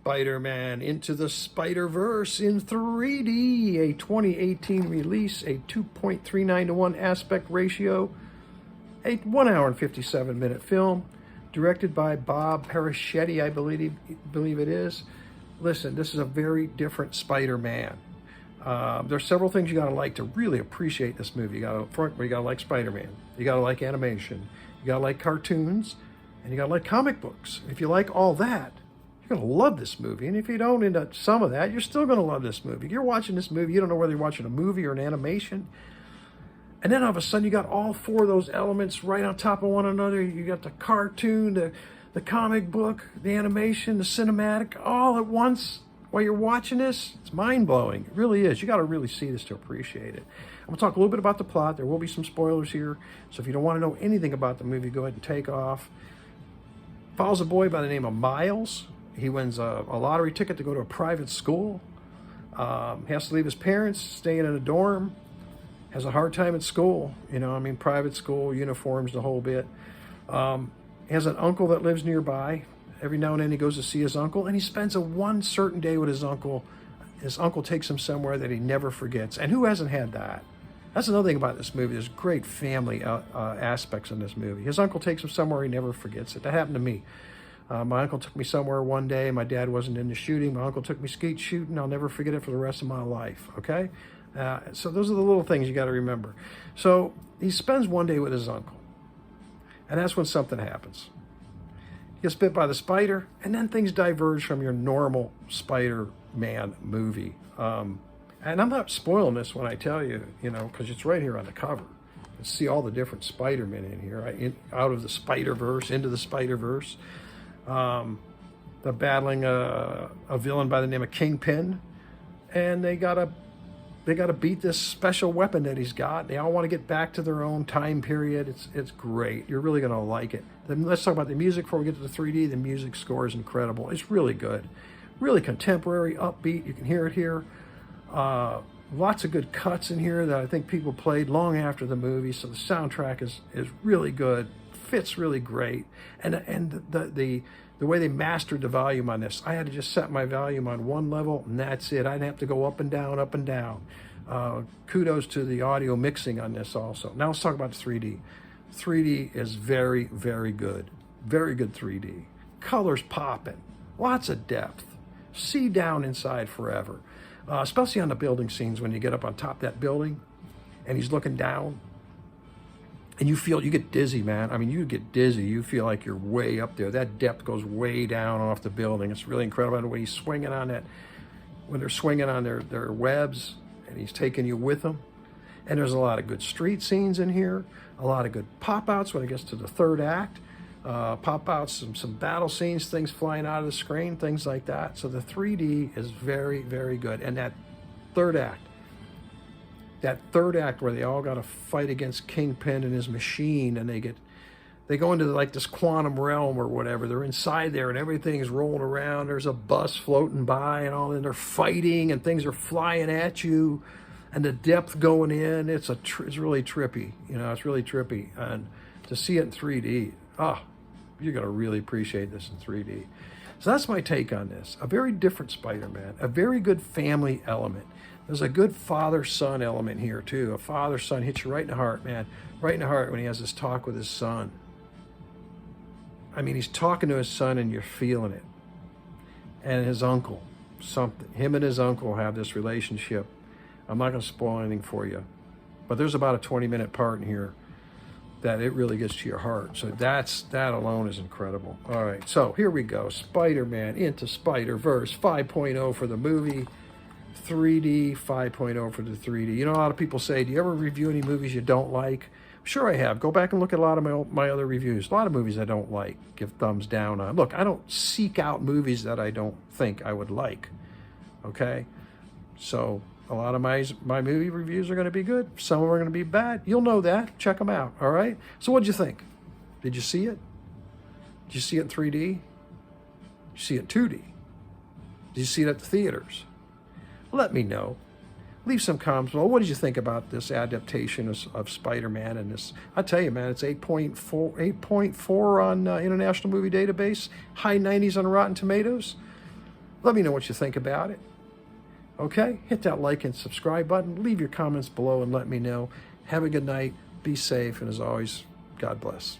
Spider-Man Into the Spider-Verse in 3D, a 2018 release, a 2.39 to 1 aspect ratio, a 1 hour and 57-minute film, directed by Bob Paraschetti, I believe it is. Listen, this is a very different Spider-Man. There's several things you gotta like to really appreciate this movie. You gotta like Spider-Man. You gotta like animation. You gotta like cartoons, and you gotta like comic books. If you like all that, you're gonna love this movie. And if you don't into some of that, you're still gonna love this movie. You're watching this movie, you don't know whether you're watching a movie or an animation. And then all of a sudden, you got all four of those elements right on top of one another. You got the cartoon, the comic book, the animation, the cinematic, all at once. While you're watching this, it's mind-blowing. It really is. You got to really see this to appreciate it. I'm going to talk a little bit about the plot. There will be some spoilers here. So if you don't want to know anything about the movie, go ahead and take off. Follows a boy by the name of Miles. He wins a lottery ticket to go to a private school. He has to leave his parents, staying in a dorm. Has a hard time at school. Private school, uniforms, the whole bit. He has an uncle that lives nearby. Every now and then he goes to see his uncle, and he spends one certain day with his uncle. His uncle takes him somewhere that he never forgets. And who hasn't had that? That's another thing about this movie. There's great family aspects in this movie. His uncle takes him somewhere he never forgets it. That happened to me. My uncle took me somewhere one day. My dad wasn't into shooting. My uncle took me skeet shooting. I'll never forget it for the rest of my life, okay? So those are the little things you got to remember. So he spends one day with his uncle, and that's when something happens. He gets bit by the spider, and then things diverge from your normal Spider-Man movie. And I'm not spoiling this when I tell you, because it's right here on the cover. You can see all the different Spider-Men in here, out of the Spider-Verse, into the Spider-Verse. They're battling a villain by the name of Kingpin, and they gotta beat this special weapon that he's got. They all want to get back to their own time period. It's great. You're really going to like it. Then let's talk about the music before we get to the 3D. The music score is incredible. It's really good. Really contemporary, upbeat. You can hear it here. Lots of good cuts in here that I think people played long after the movie. So the soundtrack is really good. Fits really great. And the way they mastered the volume on this, I had to just set my volume on one level, and that's it. I didn't have to go up and down, up and down. Kudos to the audio mixing on this also. Now let's talk about 3D. 3D is very, very good. Very good 3D. Colors popping. Lots of depth. See down inside forever. Especially on the building scenes when you get up on top of that building and he's looking down. And you get dizzy, man. You get dizzy. You feel like you're way up there. That depth goes way down off the building. It's really incredible the way he's swinging on that, when they're swinging on their webs, and he's taking you with him. And there's a lot of good street scenes in here, a lot of good pop-outs when it gets to the third act. Pop-outs, some battle scenes, things flying out of the screen, things like that. So the 3D is very, very good. And that third act where they all got to fight against Kingpin and his machine, and they go into like this quantum realm or whatever. They're inside there and everything's rolling around. There's a bus floating by and all, and they're fighting and things are flying at you, and the depth going in. It's really trippy. It's really trippy. And to see it in 3D, you're going to really appreciate this in 3D. So that's my take on this. A very different Spider-Man, a very good family element. There's a good father-son element here, too. A father-son hits you right in the heart, man. Right in the heart when he has this talk with his son. He's talking to his son and you're feeling it. And his uncle, him and his uncle have this relationship. I'm not going to spoil anything for you. But there's about a 20-minute part in here that it really gets to your heart. So that alone is incredible. All right, so here we go. Spider-Man Into Spider-Verse 5.0 for the movie. 3D 5.0 for the 3D. A lot of people say, do you ever review any movies you don't like? Sure I have. Go back and look at a lot of my other reviews. A lot of movies I don't like, give thumbs down on. Look, I don't seek out movies that I don't think I would like, okay? So a lot of my movie reviews are going to be good. Some of them are going to be bad. You'll know that. Check them out, all right? So what'd you think? Did you see it? Did you see it in 3D? Did you see it in 2D? Did you see it at the theaters? Let me know. Leave some comments. Well, what did you think about this adaptation of Spider-Man? And this, I tell you, man, it's 8.4 on International Movie Database, high 90s on Rotten Tomatoes. Let me know what you think about it. Okay? Hit that like and subscribe button. Leave your comments below and let me know. Have a good night. Be safe. And as always, God bless.